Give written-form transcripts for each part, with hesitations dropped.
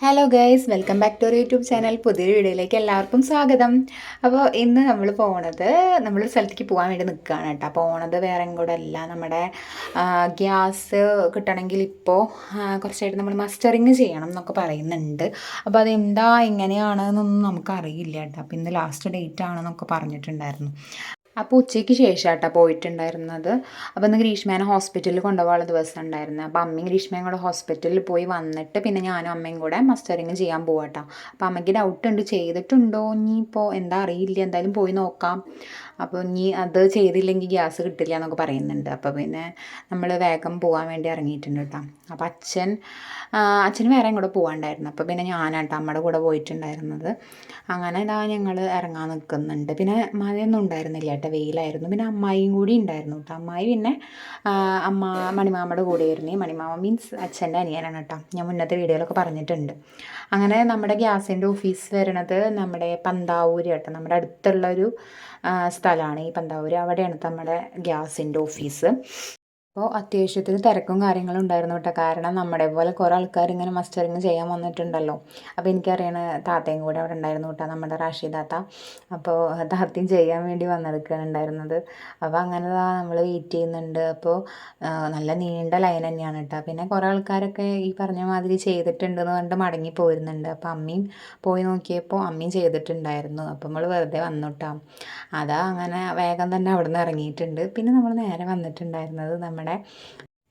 Hello guys, welcome back to our YouTube channel. പുതിയൊരു വീഡിയോയിലേക്ക് എല്ലാവർക്കും സ്വാഗതം. അപ്പോൾ ഇന്ന് നമ്മളൊരു സ്ഥലത്തേക്ക് പോകാൻ വേണ്ടി നിൽക്കുകയാണ് കേട്ടോ. പോണത് വേറെ കൂടെ അല്ല, നമ്മുടെ ഗ്യാസ് കിട്ടണമെങ്കിൽ ഇപ്പോൾ കുറച്ചായിട്ട് നമ്മൾ മസ്റ്ററിങ് ചെയ്യണം എന്നൊക്കെ പറയുന്നുണ്ട്. അപ്പോൾ അതെന്താ എങ്ങനെയാണെന്നൊന്നും നമുക്കറിയില്ല കേട്ടോ. അപ്പോൾ ഇന്ന് ലാസ്റ്റ് ഡേറ്റ് ആണെന്നൊക്കെ പറഞ്ഞിട്ടുണ്ടായിരുന്നു. അപ്പോൾ ഉച്ചയ്ക്ക് ശേഷം കേട്ടോ പോയിട്ടുണ്ടായിരുന്നത്. അപ്പോൾ ഇന്ന് ഗ്രീഷ്മേനെ ഹോസ്പിറ്റലിൽ കൊണ്ടുപോകാനുള്ള ദിവസം ഉണ്ടായിരുന്നു. അപ്പോൾ അമ്മയും ഗ്രീഷ്മയും കൂടെ ഹോസ്പിറ്റലിൽ പോയി വന്നിട്ട് പിന്നെ ഞാനും അമ്മയും കൂടെ മസ്റ്ററിങ് ചെയ്യാൻ പോകാം കേട്ടോ. അപ്പോൾ അമ്മയ്ക്ക് ഡൗട്ട് ഉണ്ട്, ചെയ്തിട്ടുണ്ടോ ഇനിയിപ്പോൾ എന്താ അറിയില്ല, എന്തായാലും പോയി നോക്കാം. അപ്പോൾ ഇനി അത് ചെയ്തില്ലെങ്കിൽ ഗ്യാസ് കിട്ടില്ല എന്നൊക്കെ പറയുന്നുണ്ട്. അപ്പോൾ പിന്നെ നമ്മൾ വേഗം പോകാൻ വേണ്ടി ഇറങ്ങിയിട്ടുണ്ട് കേട്ടോ. അപ്പോൾ അച്ഛന് വേറെ കൂടെ പോകാണ്ടായിരുന്നു. അപ്പോൾ പിന്നെ ഞാനാട്ടോ അമ്മയുടെ കൂടെ പോയിട്ടുണ്ടായിരുന്നത്. അങ്ങനെ ഇതാ ഞങ്ങൾ ഇറങ്ങാൻ നിൽക്കുന്നുണ്ട്. പിന്നെ മഴയൊന്നും ഉണ്ടായിരുന്നില്ല കേട്ടോ, വെയിലായിരുന്നു. പിന്നെ അമ്മായിയും കൂടി ഉണ്ടായിരുന്നു കേട്ടോ. അമ്മായി പിന്നെ മണിമാമയുടെ കൂടെയായിരുന്നു. മണിമാമ മീൻസ് അച്ഛൻ്റെ അനിയനാണ് കേട്ടോ. ഞാൻ മുന്നത്തെ വീഡിയോയിലൊക്കെ പറഞ്ഞിട്ടുണ്ട്. അങ്ങനെ നമ്മുടെ ഗ്യാസിൻ്റെ ഓഫീസ് വരുന്നത് നമ്മുടെ പന്താവൂർ കേട്ടോ. നമ്മുടെ അടുത്തുള്ളൊരു സ്ഥലമാണ് ഈ പന്താവൂർ. അവിടെയാണ് നമ്മുടെ ഗ്യാസിൻ്റെ ഓഫീസ്. അപ്പോൾ അത്യാവശ്യത്തിന് തിരക്കും കാര്യങ്ങളും ഉണ്ടായിരുന്നു കേട്ടോ. കാരണം നമ്മുടെ പോലെ കുറേ ആൾക്കാർ ഇങ്ങനെ മസ്റ്ററിങ് ചെയ്യാൻ വന്നിട്ടുണ്ടല്ലോ. അപ്പോൾ എനിക്കറിയണ താത്തയും കൂടെ അവിടെ ഉണ്ടായിരുന്നു കേട്ടോ, നമ്മുടെ റാഷിദ് താത്ത. അപ്പോൾ താത്തയും ചെയ്യാൻ വേണ്ടി വന്നെടുക്കുകയാണ് ഉണ്ടായിരുന്നത്. അപ്പോൾ അങ്ങനെ നമ്മൾ വെയിറ്റ് ചെയ്യുന്നുണ്ട്. അപ്പോൾ നല്ല നീണ്ട ലൈൻ തന്നെയാണ് കേട്ടോ. പിന്നെ കുറേ ആൾക്കാരൊക്കെ ഈ പറഞ്ഞ മാതിരി ചെയ്തിട്ടുണ്ടെന്ന് പറഞ്ഞിട്ട് മടങ്ങി പോരുന്നുണ്ട്. അപ്പോൾ അമ്മയും പോയി നോക്കിയപ്പോൾ അമ്മയും ചെയ്തിട്ടുണ്ടായിരുന്നു. അപ്പോൾ നമ്മൾ വെറുതെ വന്നു കേട്ടോ. അങ്ങനെ വേഗം തന്നെ അവിടെ നിന്ന് ഇറങ്ങിയിട്ടുണ്ട്. പിന്നെ നമ്മൾ നേരെ വന്നിട്ടുണ്ടായിരുന്നത് നമ്മുടെ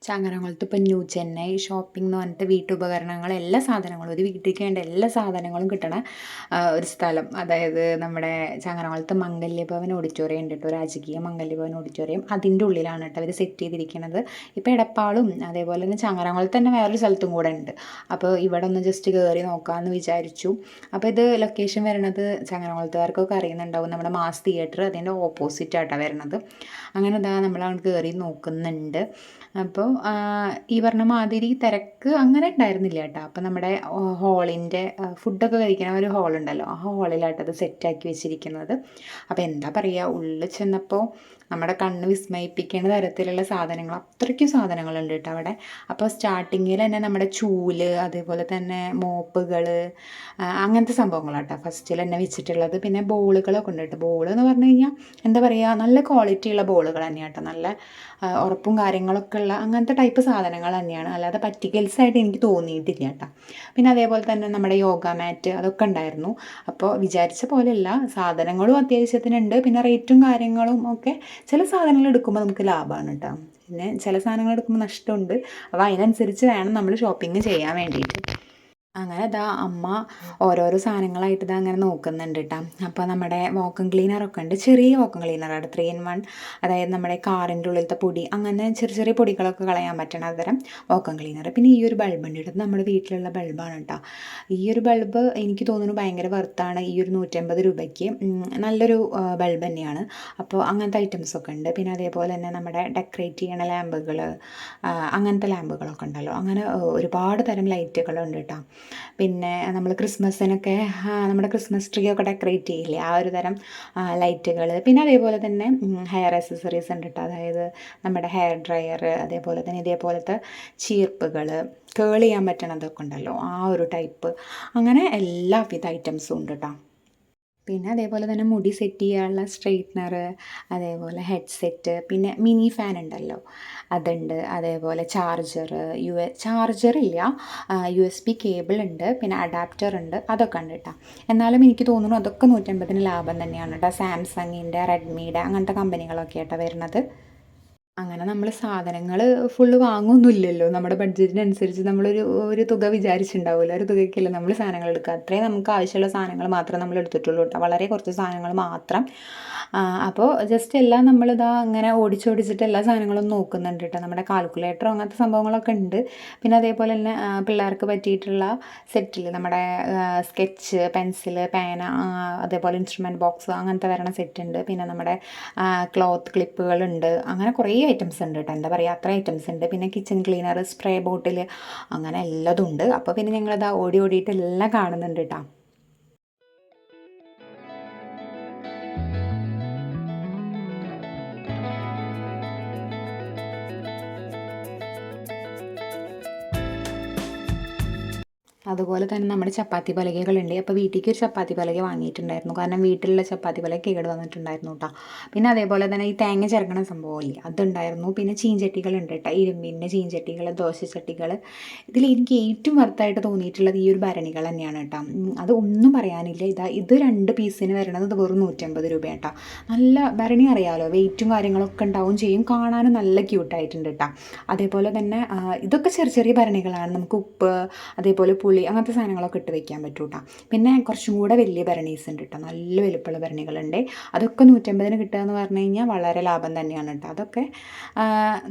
ചങ്ങരംകുളത്ത് ഇപ്പോൾ ന്യൂ ചെന്നൈ ഷോപ്പിംഗ് എന്ന് പറഞ്ഞിട്ട് വീട്ടുപകരണങ്ങൾ എല്ലാ സാധനങ്ങളും, ഒരു വീട്ടിലേക്ക് വേണ്ട എല്ലാ സാധനങ്ങളും കിട്ടണ ഒരു സ്ഥലം. അതായത് നമ്മുടെ ചങ്ങരംകുളത്ത് മംഗല്യഭവൻ ഓഡിറ്റോറിയം ഉണ്ട് കേട്ടോ, രാജകീയ മംഗല്യഭവൻ ഓഡിറ്റോറിയം. അതിൻ്റെ ഉള്ളിലാണ് കേട്ടോ അവർ സെറ്റ് ചെയ്തിരിക്കുന്നത്. ഇപ്പോൾ എടപ്പാളും അതേപോലെ തന്നെ ചങ്ങരംകുളത്ത് തന്നെ വേറൊരു സ്ഥലത്തും കൂടെ ഉണ്ട്. അപ്പോൾ ഇവിടെ ഒന്ന് ജസ്റ്റ് കയറി നോക്കാമെന്ന് വിചാരിച്ചു. അപ്പോൾ ഇത് ലൊക്കേഷൻ വരുന്നത് ചങ്ങരംകുളത്തുകാർക്കൊക്കെ അറിയുന്നുണ്ടാവും, നമ്മുടെ മാസ് തിയേറ്റർ അതിൻ്റെ ഓപ്പോസിറ്റ് ആയിട്ടാണ് വരുന്നത്. അങ്ങനെ നമ്മൾ അങ്ങോട്ട് കയറി നോക്കുന്നുണ്ട്. അപ്പോൾ ഈ പറഞ്ഞ മാതിരി തിരക്ക് അങ്ങനെ ഉണ്ടായിരുന്നില്ല കേട്ടോ. അപ്പോൾ നമ്മുടെ ഹാളിൻ്റെ ഫുഡൊക്കെ കഴിക്കുന്ന ഒരു ഹാളുണ്ടല്ലോ, ആ ഹാളിലായിട്ടത് സെറ്റാക്കി വെച്ചിരിക്കുന്നത്. അപ്പോൾ എന്താ പറയുക, ഉള്ളിൽ ചെന്നപ്പോൾ നമ്മുടെ കണ്ണ് വിസ്മയിപ്പിക്കുന്ന തരത്തിലുള്ള സാധനങ്ങൾ, അത്രയ്ക്കും സാധനങ്ങളുണ്ട് കേട്ടോ അവിടെ. അപ്പോൾ സ്റ്റാർട്ടിങ്ങിൽ തന്നെ നമ്മുടെ ചൂല്, അതേപോലെ തന്നെ മോപ്പുകൾ, അങ്ങനത്തെ സംഭവങ്ങളാട്ടോ ഫസ്റ്റിൽ തന്നെ വെച്ചിട്ടുള്ളത്. പിന്നെ ബോളുകളൊക്കെ ഉണ്ട് കേട്ടോ. ബോൾ എന്ന് പറഞ്ഞു കഴിഞ്ഞാൽ എന്താ പറയുക, നല്ല ക്വാളിറ്റിയുള്ള ബോളുകൾ തന്നെയാണ് കേട്ടോ. നല്ല ഉറപ്പും കാര്യങ്ങളൊക്കെ ഉള്ള അങ്ങനത്തെ ടൈപ്പ് സാധനങ്ങൾ തന്നെയാണ്. അല്ലാതെ പറ്റിക്കൽസായിട്ട് എനിക്ക് തോന്നിയിട്ടില്ല കേട്ടോ. പിന്നെ അതേപോലെ തന്നെ നമ്മുടെ യോഗ മാറ്റ് അതൊക്കെ ഉണ്ടായിരുന്നു. അപ്പോൾ വിചാരിച്ച പോലെയല്ല, സാധനങ്ങളും അത്യാവശ്യത്തിനുണ്ട്. പിന്നെ റേറ്റും കാര്യങ്ങളും ഒക്കെ ചില സാധനങ്ങൾ എടുക്കുമ്പോൾ നമുക്ക് ലാഭമാണ് കേട്ടോ. പിന്നെ ചില സാധനങ്ങൾ എടുക്കുമ്പോൾ നഷ്ടമുണ്ട്. അപ്പോൾ അതിനനുസരിച്ച് വേണം നമ്മൾ ഷോപ്പിംഗ് ചെയ്യാൻ വേണ്ടിയിട്ട്. അങ്ങനെ അമ്മ ഓരോരോ സാധനങ്ങളായിട്ട് അങ്ങനെ നോക്കുന്നുണ്ട് കേട്ടോ. അപ്പോൾ നമ്മുടെ വാക്വം ക്ലീനറൊക്കെ ഉണ്ട്, ചെറിയ വാക്വം ക്ലീനറാണ്, 3-in-1. അതായത് നമ്മുടെ കാറിൻ്റെ ഉള്ളിലത്തെ പൊടി, അങ്ങനെ ചെറിയ ചെറിയ പൊടികളൊക്കെ കളയാൻ പറ്റണ തരം വാക്വം ക്ലീനർ. പിന്നെ ഈ ഒരു ബൾബ് ഉണ്ട്, ഇത് നമ്മുടെ വീട്ടിലുള്ള ബൾബാണ് കേട്ടോ. ഈ ഒരു ബൾബ് എനിക്ക് തോന്നുന്നു ഭയങ്കര വർത്താണ്. ഈ ഒരു 150 രൂപയ്ക്ക് നല്ലൊരു ബൾബ് തന്നെയാണ്. അപ്പോൾ അങ്ങനത്തെ ഐറ്റംസൊക്കെ ഉണ്ട്. പിന്നെ അതേപോലെ തന്നെ നമ്മുടെ ഡെക്കറേറ്റ് ചെയ്യണ ലാമ്പുകൾ, അങ്ങനത്തെ ലാമ്പുകളൊക്കെ ഉണ്ടല്ലോ. അങ്ങനെ ഒരുപാട് തരം ലൈറ്റുകളുണ്ട് കേട്ടോ. പിന്നെ നമ്മൾ ക്രിസ്മസിനൊക്കെ നമ്മുടെ ക്രിസ്മസ് ട്രീ ഒക്കെ ഡെക്കറേറ്റ് ചെയ്യില്ലേ, ആ ഒരു തരം ലൈറ്റുകൾ. പിന്നെ അതേപോലെ തന്നെ ഹെയർ ആക്സസറീസ് ഉണ്ട് കേട്ടോ. അതായത് നമ്മുടെ ഹെയർ ഡ്രയർ, അതേപോലെ തന്നെ ഇതേപോലത്തെ ചീർപ്പുകൾ, കേൾ ചെയ്യാൻ പറ്റണതൊക്കെ ഉണ്ടല്ലോ, ആ ഒരു ടൈപ്പ്. അങ്ങനെ എല്ലാവിധ ഐറ്റംസും ഉണ്ട് കേട്ടോ. പിന്നെ അതേപോലെ തന്നെ മുടി സെറ്റ് ചെയ്യാനുള്ള സ്ട്രെയിറ്റ്നർ, അതേപോലെ ഹെഡ്സെറ്റ്, പിന്നെ മിനി ഫാൻ ഉണ്ടല്ലോ അതുണ്ട്. അതേപോലെ ചാർജറില്ല, USB കേബിൾ ഉണ്ട്, പിന്നെ അഡാപ്റ്റർ ഉണ്ട്, അതൊക്കെ ഉണ്ട് കേട്ടോ. എന്നാലും എനിക്ക് തോന്നുന്നു അതൊക്കെ 150-ന് ലാഭം തന്നെയാണ് കേട്ടോ. സാംസങ്ങിൻ്റെ, റെഡ്മിയുടെ അങ്ങനത്തെ കമ്പനികളൊക്കെ ആയിട്ടാണ് വരുന്നത്. അങ്ങനെ നമ്മൾ സാധനങ്ങൾ ഫുള്ള് വാങ്ങുമൊന്നുമില്ലല്ലോ. നമ്മുടെ ബഡ്ജറ്റിനനുസരിച്ച് ഒരു തുക വിചാരിച്ചിട്ടുണ്ടാവുമല്ലോ, ഒരു തുകയ്ക്കല്ലേ നമ്മൾ സാധനങ്ങൾ എടുക്കുക. അത്രയും നമുക്ക് ആവശ്യമുള്ള സാധനങ്ങൾ മാത്രമേ നമ്മൾ എടുത്തിട്ടുള്ളൂ കേട്ടോ, വളരെ കുറച്ച് സാധനങ്ങൾ മാത്രം. അപ്പോൾ ജസ്റ്റ് എല്ലാം അങ്ങനെ ഓടിച്ചോടിച്ചിട്ട് എല്ലാ സാധനങ്ങളും നോക്കുന്നുണ്ട് കേട്ടോ. നമ്മുടെ കാൽക്കുലേറ്റർ അങ്ങനത്തെ സംഭവങ്ങളൊക്കെ ഉണ്ട്. പിന്നെ അതേപോലെ തന്നെ പിള്ളേർക്ക് പറ്റിയിട്ടുള്ള സെറ്റിൽ നമ്മുടെ സ്കെച്ച്, പെൻസില്, പേന, അതേപോലെ ഇൻസ്ട്രുമെൻറ്റ് ബോക്സ് അങ്ങനത്തെ വരണ സെറ്റ് ഉണ്ട്. പിന്നെ നമ്മുടെ ക്ലോത്ത് ക്ലിപ്പുകളുണ്ട്. അങ്ങനെ കുറേ ഐറ്റംസ് ഉണ്ട് കേട്ടോ. എന്താ പറയുക, അത്ര ഐറ്റംസ് ഉണ്ട്. പിന്നെ കിച്ചൺ ക്ലീനർ, സ്പ്രേ ബോട്ടിൽ, അങ്ങനെ എല്ലാതും ഉണ്ട്. അപ്പോൾ പിന്നെ ഞങ്ങളിതാ ഓടിയിട്ട് എല്ലാം കാണുന്നുണ്ട് കേട്ടോ. അതുപോലെ തന്നെ നമ്മുടെ ചപ്പാത്തി പലകകളുണ്ട്. അപ്പോൾ വീട്ടിലേക്ക് ഒരു ചപ്പാത്തി പലക വാങ്ങിയിട്ടുണ്ടായിരുന്നു. കാരണം വീട്ടിലുള്ള ചപ്പാത്തി പലക കേട് വന്നിട്ടുണ്ടായിരുന്നു കേട്ടോ. പിന്നെ അതേപോലെ തന്നെ ഈ തേങ്ങ ചിരകണ സംഭവമില്ലേ, അതുണ്ടായിരുന്നു. പിന്നെ ചീഞ്ചട്ടികളുണ്ട് കേട്ടോ, ഇരുമ്പിൻ്റെ ചീഞ്ചട്ടികൾ, ദോശച്ചട്ടികൾ. ഇതിൽ എനിക്ക് ഏറ്റവും വർത്തായിട്ട് തോന്നിയിട്ടുള്ളത് ഈ ഒരു ഭരണികൾ തന്നെയാണ് കേട്ടോ. അത് ഒന്നും പറയാനില്ല. ഇത് 2 പീസിന് വരണത് ഇത് വെറും 150 രൂപ കേട്ടോ. നല്ല ഭരണി അറിയാമല്ലോ, വെയിറ്റും കാര്യങ്ങളൊക്കെ ഉണ്ടാവും ചെയ്യും, കാണാനും നല്ല ക്യൂട്ടായിട്ടുണ്ട് കേട്ടോ. അതേപോലെ തന്നെ ഇതൊക്കെ ചെറിയ ചെറിയ ഭരണികളാണ്. നമുക്ക് ഉപ്പ്, അതേപോലെ പുളി, അങ്ങനത്തെ സാധനങ്ങളൊക്കെ ഇട്ട് വെക്കാൻ പറ്റും കേട്ടോ. പിന്നെ കുറച്ചും കൂടെ വലിയ ഭരണീസ് ഉണ്ട് കേട്ടോ, നല്ല വലുപ്പമുള്ള ഭരണികളുണ്ട്. അതൊക്കെ 150-ന് കിട്ടുക എന്ന് പറഞ്ഞു കഴിഞ്ഞാൽ വളരെ ലാഭം തന്നെയാണ് കേട്ടോ. അതൊക്കെ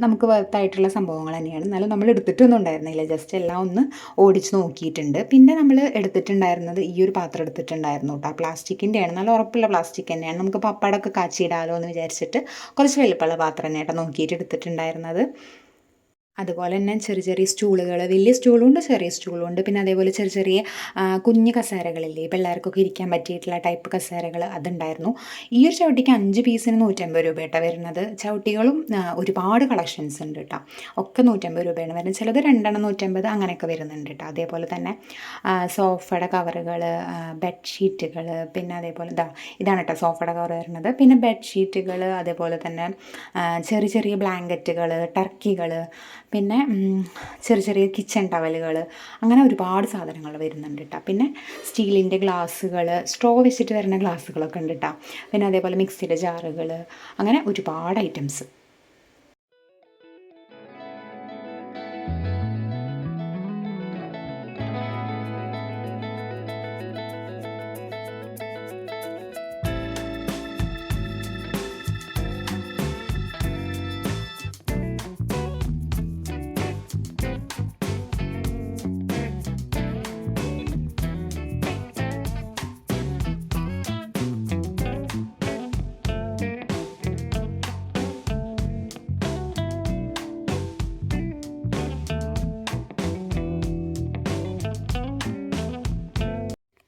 നമുക്ക് വർത്തായിട്ടുള്ള സംഭവങ്ങൾ തന്നെയാണ്. എന്നാലും നമ്മൾ എടുത്തിട്ടൊന്നും ഉണ്ടായിരുന്നില്ല, ജസ്റ്റ് എല്ലാം ഒന്ന് ഓടിച്ച് നോക്കിയിട്ടുണ്ട്. പിന്നെ നമ്മൾ എടുത്തിട്ടുണ്ടായിരുന്നത് ഈ ഒരു പാത്രം എടുത്തിട്ടുണ്ടായിരുന്നു കേട്ടോ. പ്ലാസ്റ്റിക്കിൻ്റെയാണ്, നല്ല ഉറപ്പുള്ള പ്ലാസ്റ്റിക് തന്നെയാണ്. നമുക്ക് പപ്പടമൊക്കെ കാച്ചിയിടാലോ എന്ന് വിചാരിച്ചിട്ട് കുറച്ച് വലുപ്പമുള്ള പാത്രം തന്നെയായിട്ട് നോക്കിയിട്ട് എടുത്തിട്ടുണ്ടായിരുന്നത്. അതുപോലെ തന്നെ ചെറിയ ചെറിയ സ്റ്റൂളുകൾ, വലിയ സ്റ്റൂളുണ്ട് ചെറിയ സ്റ്റൂളുണ്ട്. പിന്നെ അതേപോലെ ചെറിയ ചെറിയ കുഞ്ഞ് കസേരകളില്ലേ, പിള്ളേർക്കൊക്കെ ഇരിക്കാൻ പറ്റിയിട്ടുള്ള ടൈപ്പ് കസേരകൾ, അതുണ്ടായിരുന്നു. ഈ ഒരു ചവിട്ടിക്ക് 5 പീസിന് 150 രൂപ കേട്ടോ വരുന്നത്. ചവിട്ടികളും ഒരുപാട് കളക്ഷൻസ് ഉണ്ട് കേട്ടോ. ഒക്കെ 150 രൂപയാണ് വരുന്നത്. ചിലത് 2 150 അങ്ങനെയൊക്കെ വരുന്നുണ്ട് കേട്ടോ. അതേപോലെ തന്നെ സോഫയുടെ കവറുകൾ, ബെഡ്ഷീറ്റുകൾ, പിന്നെ അതേപോലെ ഇതാണ് കേട്ടോ സോഫയുടെ കവർ വരുന്നത്. പിന്നെ ബെഡ്ഷീറ്റുകൾ, അതേപോലെ തന്നെ ചെറിയ ചെറിയ ബ്ലാങ്കറ്റുകൾ, ടർക്കികൾ, പിന്നെ ചെറിയ ചെറിയ കിച്ചൺ ടവലുകൾ, അങ്ങനെ ഒരുപാട് സാധനങ്ങൾ വരുന്നുണ്ട് കേട്ടോ. പിന്നെ സ്റ്റീലിൻ്റെ ഗ്ലാസ്സുകൾ, സ്ട്രോ വെച്ചിട്ട് വരുന്ന ഗ്ലാസ്സുകളൊക്കെ ഉണ്ട് കേട്ടോ. പിന്നെ അതേപോലെ മിക്സിയുടെ ജാറുകൾ, അങ്ങനെ ഒരുപാട് ഐറ്റംസ്.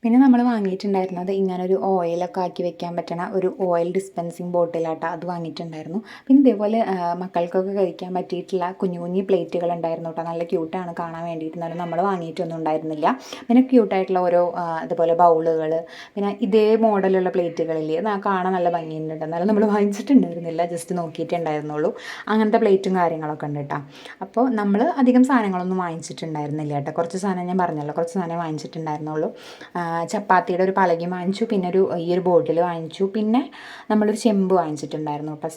പിന്നെ നമ്മൾ വാങ്ങിയിട്ടുണ്ടായിരുന്നത് ഇങ്ങനൊരു ഓയിലൊക്കെ ആക്കി വെക്കാൻ പറ്റണ ഒരു ഓയിൽ ഡിസ്പെൻസിങ് ബോട്ടിലാട്ടോ, അത് വാങ്ങിയിട്ടുണ്ടായിരുന്നു. പിന്നെ ഇതേപോലെ മക്കൾക്കൊക്കെ കഴിക്കാൻ പറ്റിയിട്ടുള്ള കുഞ്ഞു കുഞ്ഞു പ്ലേറ്റുകൾ ഉണ്ടായിരുന്നു കേട്ടോ. നല്ല ക്യൂട്ടാണ് കാണാൻ വേണ്ടിയിട്ട്. എന്നാലും നമ്മൾ വാങ്ങിയിട്ടൊന്നും ഉണ്ടായിരുന്നില്ല. പിന്നെ ക്യൂട്ടായിട്ടുള്ള ഓരോ ഇതുപോലെ ബൗളുകൾ, പിന്നെ ഇതേ മോഡലുള്ള പ്ലേറ്റുകളില്ലേ, കാണാൻ നല്ല ഭംഗിയുണ്ട്. എന്നാലും നമ്മൾ വാങ്ങിച്ചിട്ടുണ്ടായിരുന്നില്ല, ജസ്റ്റ് നോക്കിയിട്ടുണ്ടായിരുന്നുള്ളൂ. അങ്ങനത്തെ പ്ലേറ്റും കാര്യങ്ങളൊക്കെ ഉണ്ട് കേട്ടോ. അപ്പോൾ നമ്മൾ അധികം സാധനങ്ങളൊന്നും വാങ്ങിച്ചിട്ടുണ്ടായിരുന്നില്ല കേട്ടോ. കുറച്ച് സാധനം ഞാൻ പറഞ്ഞല്ലോ, കുറച്ച് സാധനം വാങ്ങിച്ചിട്ടുണ്ടായിരുന്നുള്ളൂ. ചപ്പാത്തിയുടെ ഒരു പലകയും വാങ്ങിച്ചു, പിന്നെ ഈ ഒരു ബോട്ടിൽ വാങ്ങിച്ചു. പിന്നെ നമ്മളൊരു ചെമ്പ് വാങ്ങിച്ചിട്ടുണ്ടായിരുന്നു കേട്ടോ,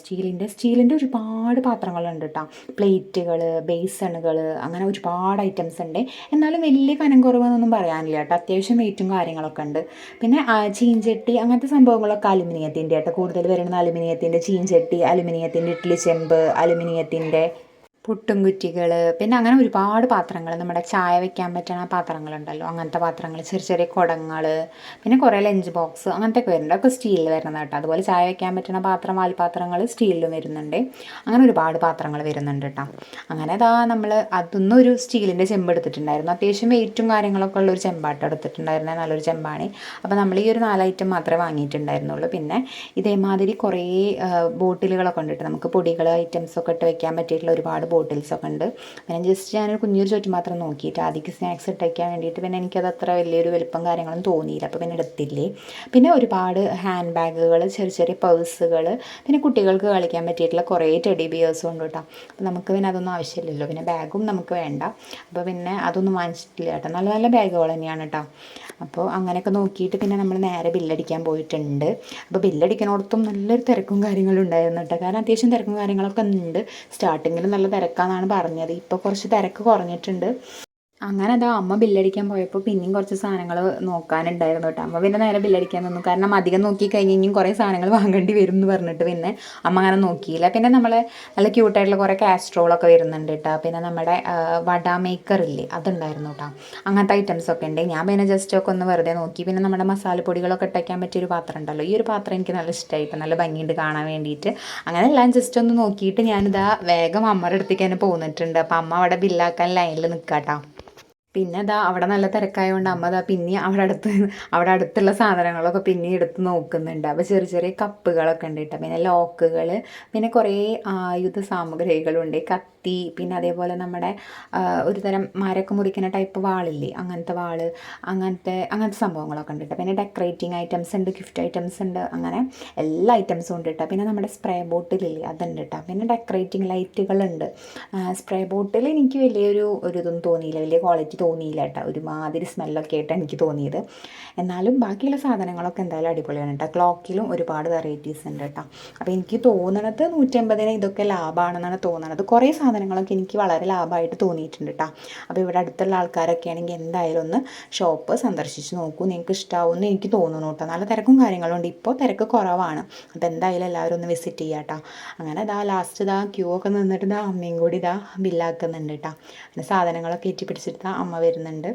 സ്റ്റീലിൻ്റെ ഒരുപാട് പാത്രങ്ങളുണ്ട് കേട്ടോ. പ്ലേറ്റുകൾ, ബേസണുകൾ, അങ്ങനെ ഒരുപാട് ഐറ്റംസ് ഉണ്ട്. എന്നാലും വലിയ കനം കുറവെന്നൊന്നും പറയാനില്ല കേട്ടോ. അത്യാവശ്യം വെയിറ്റും കാര്യങ്ങളൊക്കെ ഉണ്ട്. പിന്നെ ചീഞ്ചട്ടി അങ്ങനത്തെ സംഭവങ്ങളൊക്കെ അലുമിനിയത്തിൻ്റെ കേട്ടോ, കൂടുതൽ വരുന്നത് അലുമിനിയത്തിൻ്റെ ചീഞ്ചട്ടി, അലുമിനിയത്തിൻ്റെ ഇഡ്ഡലി ചെമ്പ്, അലുമിനിയത്തിൻ്റെ പുട്ടും കുറ്റികൾ, പിന്നെ അങ്ങനെ ഒരുപാട് പാത്രങ്ങൾ, നമ്മുടെ ചായ വെക്കാൻ പറ്റുന്ന പാത്രങ്ങളുണ്ടല്ലോ, അങ്ങനത്തെ പാത്രങ്ങൾ, ചെറിയ ചെറിയ കുടങ്ങൾ, പിന്നെ കുറേ ലഞ്ച് ബോക്സ് അങ്ങനത്തെയൊക്കെ വരുന്നുണ്ട്. ഒക്കെ സ്റ്റീലിൽ വരുന്നത് കേട്ടോ. അതുപോലെ ചായ വെക്കാൻ പറ്റുന്ന പാത്രം, വാൽപാത്രങ്ങൾ സ്റ്റീലിലും വരുന്നുണ്ട്. അങ്ങനെ ഒരുപാട് പാത്രങ്ങൾ വരുന്നുണ്ട് കേട്ടോ. അങ്ങനെ നമ്മൾ അതൊന്നും ഒരു സ്റ്റീലിൻ്റെ ചെമ്പ് എടുത്തിട്ടുണ്ടായിരുന്നു. അത്യാവശ്യം വെയിറ്റും കാര്യങ്ങളൊക്കെ ഉള്ളൊരു ചെമ്പാട്ടം എടുത്തിട്ടുണ്ടായിരുന്നത്, നല്ലൊരു ചെമ്പാണ്. അപ്പോൾ നമ്മൾ ഈ ഒരു 4 ഐറ്റം മാത്രമേ വാങ്ങിയിട്ടുണ്ടായിരുന്നുള്ളൂ. പിന്നെ ഇതേമാതിരി കുറേ ബോട്ടിലുകളൊക്കെ ഉണ്ട് കേട്ടോ. നമുക്ക് പൊടികൾ, ഐറ്റംസൊക്കെ ഇട്ട് വെക്കാൻ പറ്റിയിട്ടുള്ള ഒരുപാട് ബോട്ടിൽസൊക്കെ ഉണ്ട്. പിന്നെ ജസ്റ്റ് ഞാനൊരു കുഞ്ഞൊരു ചുറ്റും മാത്രം നോക്കിയിട്ട് ആദ്യം സ്നാക്സ് ഇട്ട് വയ്ക്കാൻ വേണ്ടിയിട്ട്, പിന്നെ എനിക്കത് അത്ര വലിയൊരു വലുപ്പം കാര്യങ്ങളും തോന്നിയില്ല, അപ്പോൾ പിന്നെ എടുത്തില്ലേ. പിന്നെ ഒരുപാട് ഹാൻഡ് ബാഗുകൾ, ചെറിയ ചെറിയ പേഴ്സുകൾ, പിന്നെ കുട്ടികൾക്ക് കളിക്കാൻ പറ്റിയിട്ടുള്ള കുറേ ടെഡി ബിയേഴ്സും ഉണ്ട് കേട്ടോ. അപ്പോൾ നമുക്ക് പിന്നെ അതൊന്നും ആവശ്യമില്ലല്ലോ, പിന്നെ ബാഗും നമുക്ക് വേണ്ട, അപ്പോൾ പിന്നെ അതൊന്നും വാങ്ങിച്ചിട്ടില്ല കേട്ടോ. നല്ല നല്ല ബാഗുകൾ തന്നെയാണ് കേട്ടോ. അപ്പോൾ അങ്ങനെയൊക്കെ നോക്കിയിട്ട് പിന്നെ നമ്മൾ നേരെ ബില്ലടിക്കാൻ പോയിട്ടുണ്ട്. അപ്പോൾ ബില്ലടിക്കുന്നിടത്തും നല്ലൊരു തിരക്കും കാര്യങ്ങളും ഉണ്ടായിരുന്നു കേട്ടോ. കാരണം അത്യാവശ്യം തിരക്കും കാര്യങ്ങളൊക്കെ ഉണ്ട്. സ്റ്റാർട്ടിങ്ങിൽ നല്ല തിരക്കാണെന്നാണ് പറഞ്ഞത്, ഇപ്പോൾ കുറച്ച് തിരക്ക് കുറഞ്ഞിട്ടുണ്ട്. അങ്ങനെ അമ്മ ബില്ലടിക്കാൻ പോയപ്പോൾ പിന്നെയും കുറച്ച് സാധനങ്ങൾ നോക്കാനുണ്ടായിരുന്നു കേട്ടോ. അമ്മ പിന്നെ നേരെ ബില്ലടിക്കാൻ നിന്നു, കാരണം അധികം നോക്കി കഴിഞ്ഞ് ഇനിയും കുറേ സാധനങ്ങൾ വാങ്ങേണ്ടി വരും എന്ന് പറഞ്ഞിട്ട് പിന്നെ അമ്മ അങ്ങനെ നോക്കിയില്ല. പിന്നെ നമ്മളെ നല്ല ക്യൂട്ടായിട്ടുള്ള കുറേ കാസ്ട്രോളൊക്കെ വരുന്നുണ്ട് കേട്ടോ. പിന്നെ നമ്മുടെ വട മേക്കർ ഇല്ലേ, അതുണ്ടായിരുന്നു കേട്ടോ. അങ്ങനത്തെ ഐറ്റംസൊക്കെ ഉണ്ട്. ഞാൻ പിന്നെ ജസ്റ്റ് ഒക്കെ ഒന്ന് വെറുതെ നോക്കി. പിന്നെ നമ്മുടെ മസാലപ്പൊടികളൊക്കെ ഇട്ടയ്ക്കാൻ പറ്റിയൊരു പാത്രം ഉണ്ടല്ലോ, ഈ ഒരു പാത്രം എനിക്ക് നല്ല ഇഷ്ടമായിട്ട്, നല്ല ഭംഗിയുണ്ട് കാണാൻ വേണ്ടിയിട്ട്. അങ്ങനെ എല്ലാം ജസ്റ്റ് ഒന്ന് നോക്കിയിട്ട് വേഗം അമ്മയുടെ അടുത്തേക്ക് തന്നെ പോന്നിട്ടുണ്ട്. അപ്പോൾ അമ്മ അവിടെ ബില്ലാക്കാൻ ലൈനിൽ നിൽക്കാം കേട്ടോ. പിന്നെ അവിടെ നല്ല തിരക്കായതുകൊണ്ട് അമ്മ പിന്നെ അവിടെ അടുത്തുള്ള സാധനങ്ങളൊക്കെ പിന്നെ എടുത്ത് നോക്കുന്നുണ്ട്. അപ്പോൾ ചെറിയ ചെറിയ കപ്പുകളൊക്കെ ഉണ്ട് കേട്ടോ. പിന്നെ ലോക്കുകൾ, പിന്നെ കുറേ ആയുധ സാമഗ്രികളുണ്ട്, കത്തി, കത്തി, പിന്നെ അതേപോലെ നമ്മുടെ ഒരു തരം മരമൊക്കെ മുറിക്കുന്ന ടൈപ്പ് വാളില്ലേ, അങ്ങനത്തെ വാള്, അങ്ങനത്തെ സംഭവങ്ങളൊക്കെ ഉണ്ട് കേട്ടോ. പിന്നെ ഡെക്കറേറ്റിംഗ് ഐറ്റംസ് ഉണ്ട്, ഗിഫ്റ്റ് ഐറ്റംസ് ഉണ്ട്, അങ്ങനെ എല്ലാ ഐറ്റംസും ഉണ്ട് കേട്ടോ. പിന്നെ നമ്മുടെ സ്പ്രേ ബോട്ടിലില്ലേ അതുണ്ട് കേട്ടോ. പിന്നെ ഡെക്കറേറ്റിംഗ് ലൈറ്റുകളുണ്ട്. സ്പ്രേ ബോട്ടിൽ എനിക്ക് ഒരു ഇതൊന്നും തോന്നിയില്ല, വലിയ ക്വാളിറ്റി തോന്നിയില്ല കേട്ടോ. ഒരുമാതിരി സ്മെല്ലൊക്കെ ആയിട്ടാണ് എനിക്ക് തോന്നിയത്. എന്നാലും ബാക്കിയുള്ള സാധനങ്ങളൊക്കെ എന്തായാലും അടിപൊളിയാണ് കേട്ടോ. ക്ലോക്കിലും ഒരുപാട് വെറൈറ്റീസ് ഉണ്ട് കേട്ടോ. അപ്പോൾ എനിക്ക് തോന്നണത് 150 ഇതൊക്കെ ലാഭമാണെന്നാണ് തോന്നണത്. കുറേ സാധനങ്ങളൊക്കെ എനിക്ക് വളരെ ലാഭമായിട്ട് തോന്നിയിട്ടുണ്ട് കേട്ടോ. അപ്പോൾ ഇവിടെ അടുത്തുള്ള ആൾക്കാരൊക്കെ ആണെങ്കിൽ എന്തായാലും ഒന്ന് ഷോപ്പ് സന്ദർശിച്ച് നോക്കൂ, നിങ്ങൾക്ക് ഇഷ്ടമാവുമെന്ന് എനിക്ക് തോന്നുന്നു കേട്ടോ. നല്ല തിരക്കും കാര്യങ്ങളും ഉണ്ട്, ഇപ്പോൾ തിരക്ക് കുറവാണ്. അപ്പോൾ എന്തായാലും എല്ലാവരും ഒന്ന് വിസിറ്റ് ചെയ്യാം കേട്ടോ. അങ്ങനെ ലാസ്റ്റ് ക്യൂ ഒക്കെ നിന്നിട്ട് അമ്മയും കൂടി ബില്ലാക്കുന്നുണ്ട് കേട്ടോ. പിന്നെ സാധനങ്ങളൊക്കെ ഏറ്റിപ്പിടിച്ചിട്ട് അമ്മ വരുന്നുണ്ട്.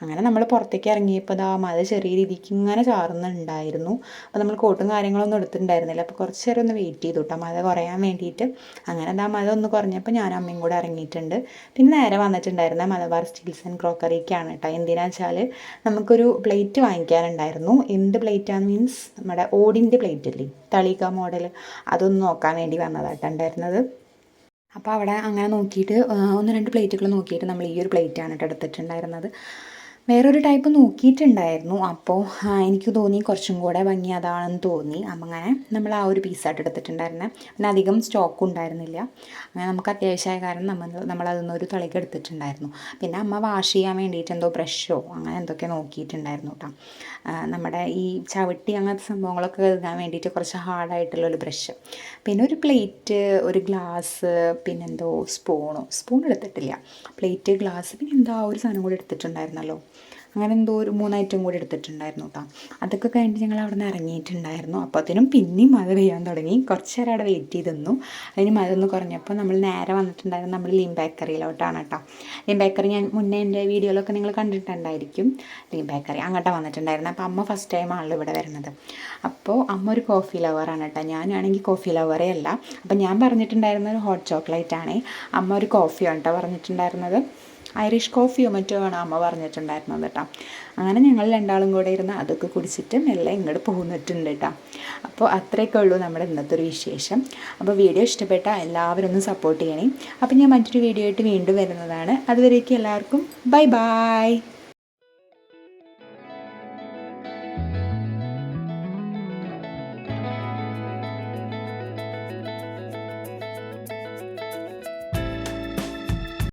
അങ്ങനെ നമ്മൾ പുറത്തേക്ക് ഇറങ്ങിയപ്പോൾ മഴ ചെറിയ രീതിക്ക് ഇങ്ങനെ ചാറുന്നുണ്ടായിരുന്നു. അപ്പോൾ നമ്മൾ കോട്ടും കാര്യങ്ങളൊന്നും എടുത്തിട്ടുണ്ടായിരുന്നില്ല. അപ്പോൾ കുറച്ച് നേരം ഒന്ന് വെയിറ്റ് ചെയ്തു കേട്ടോ, മഴ കുറയാൻ വേണ്ടിയിട്ട്. അങ്ങനെ മഴ ഒന്ന് കുറഞ്ഞപ്പോൾ ഞാൻ അമ്മയും കൂടെ ഇറങ്ങിയിട്ടുണ്ട്. പിന്നെ നേരെ വന്നിട്ടുണ്ടായിരുന്ന മലബാർ സ്റ്റീൽസ് ആൻഡ് ക്രോക്കറിക്കാണ് കേട്ടോ. എന്തിനാണെന്ന് വെച്ചാൽ നമുക്കൊരു പ്ലേറ്റ് വാങ്ങിക്കാനുണ്ടായിരുന്നു. എന്ത് പ്ലേറ്റാണ് മീൻസ് നമ്മുടെ ഓടിൻ്റെ പ്ലേറ്റ് ഇല്ലേ, തളിക മോഡൽ, അതൊന്ന് നോക്കാൻ വേണ്ടി വന്നതാട്ടോ ഉണ്ടായിരുന്നത്. അപ്പോൾ അവിടെ അങ്ങനെ നോക്കിയിട്ട് 1-2 പ്ലേറ്റുകൾ നോക്കിയിട്ട് നമ്മൾ ഈ ഒരു പ്ലേറ്റാണ് കേട്ടോ എടുത്തിട്ടുണ്ടായിരുന്നത്. വേറൊരു ടൈപ്പ് നോക്കിയിട്ടുണ്ടായിരുന്നു. അപ്പോൾ എനിക്ക് തോന്നി കുറച്ചും കൂടെ ഭംഗി അതാണെന്ന് തോന്നി. അങ്ങനെ നമ്മൾ ആ ഒരു പീസായിട്ട് എടുത്തിട്ടുണ്ടായിരുന്നത്. പിന്നെ അധികം സ്റ്റോക്ക് ഉണ്ടായിരുന്നില്ല. അങ്ങനെ നമുക്ക് അത്യാവശ്യമായ കാരണം നമ്മളതൊന്നൊരു തളിക എടുത്തിട്ടുണ്ടായിരുന്നു. പിന്നെ അമ്മ വാഷ് ചെയ്യാൻ വേണ്ടിയിട്ട് എന്തോ ബ്രഷോ അങ്ങനെ എന്തൊക്കെ നോക്കിയിട്ടുണ്ടായിരുന്നു കേട്ടോ. നമ്മുടെ ഈ ചവിട്ടി അങ്ങനത്തെ സംഭവങ്ങളൊക്കെ കഴുകാൻ വേണ്ടിയിട്ട് കുറച്ച് ഹാർഡായിട്ടുള്ളൊരു ബ്രഷ്, പിന്നെ ഒരു പ്ലേറ്റ്, ഒരു ഗ്ലാസ്, പിന്നെന്തോ സ്പൂൺ എടുത്തിട്ടില്ല, പ്ലേറ്റ്, ഗ്ലാസ്, പിന്നെ എന്താ ഒരു സാധനം കൂടി എടുത്തിട്ടുണ്ടായിരുന്നല്ലോ. അങ്ങനെ എന്തോ ഒരു 3 ഐറ്റം കൂടി എടുത്തിട്ടുണ്ടായിരുന്നു കേട്ടോ. അതൊക്കെ കഴിഞ്ഞിട്ട് ഞങ്ങൾ അവിടെ നിന്ന് ഇറങ്ങിയിട്ടുണ്ടായിരുന്നു. അപ്പോഴത്തേനും പിന്നെയും മഴ പെയ്യാൻ തുടങ്ങി. കുറച്ച് നേരം അവിടെ വെയിറ്റ് ചെയ്ത് നിന്നു. അതിന് മഴ ഒന്ന് കുറഞ്ഞപ്പോൾ നമ്മൾ നേരെ വന്നിട്ടുണ്ടായിരുന്നു നമ്മൾ ലീം ബേക്കറിയിലോട്ടാണ് കേട്ടോ. ലീം ബേക്കറി ഞാൻ മുന്നേ എൻ്റെ വീഡിയോയിലൊക്കെ നിങ്ങൾ കണ്ടിട്ടുണ്ടായിരിക്കും. ലീം ബേക്കറി അങ്ങോട്ടാണ് വന്നിട്ടുണ്ടായിരുന്നു. അപ്പോൾ അമ്മ ഫസ്റ്റ് ടൈമാണല്ലോ ഇവിടെ വരുന്നത്. അപ്പോൾ അമ്മ ഒരു കോഫി ലവറാണ് കേട്ടോ. ഞാനാണെങ്കിൽ കോഫി ലവറേ അല്ല. അപ്പോൾ ഞാൻ പറഞ്ഞിട്ടുണ്ടായിരുന്ന ഒരു ഹോട്ട് ചോക്ലേറ്റ് ആണ്, അമ്മ ഒരു കോഫിയാണ് കേട്ടോ പറഞ്ഞിട്ടുണ്ടായിരുന്നത്. ഐറിഷ് കോഫിയോ മറ്റോ ആണ് അമ്മ പറഞ്ഞിട്ടുണ്ടായിരുന്നത് കേട്ടോ. അങ്ങനെ ഞങ്ങൾ രണ്ടാളും കൂടെ ഇരുന്ന് അതൊക്കെ കുടിച്ചിട്ട് മെല്ലെ ഇങ്ങോട്ട് പോന്നിട്ടുണ്ട് കേട്ടോ. അപ്പോൾ അത്രയൊക്കെ ഉള്ളൂ നമ്മുടെ ഇന്നത്തെ ഒരു വിശേഷം. അപ്പോൾ വീഡിയോ ഇഷ്ടപ്പെട്ടാൽ എല്ലാവരും ഒന്ന് സപ്പോർട്ട് ചെയ്യണേ. അപ്പോൾ ഞാൻ മറ്റൊരു വീഡിയോ ആയിട്ട് വീണ്ടും വരുന്നതാണ്. അതുവരേക്കും എല്ലാവർക്കും ബൈ ബൈ.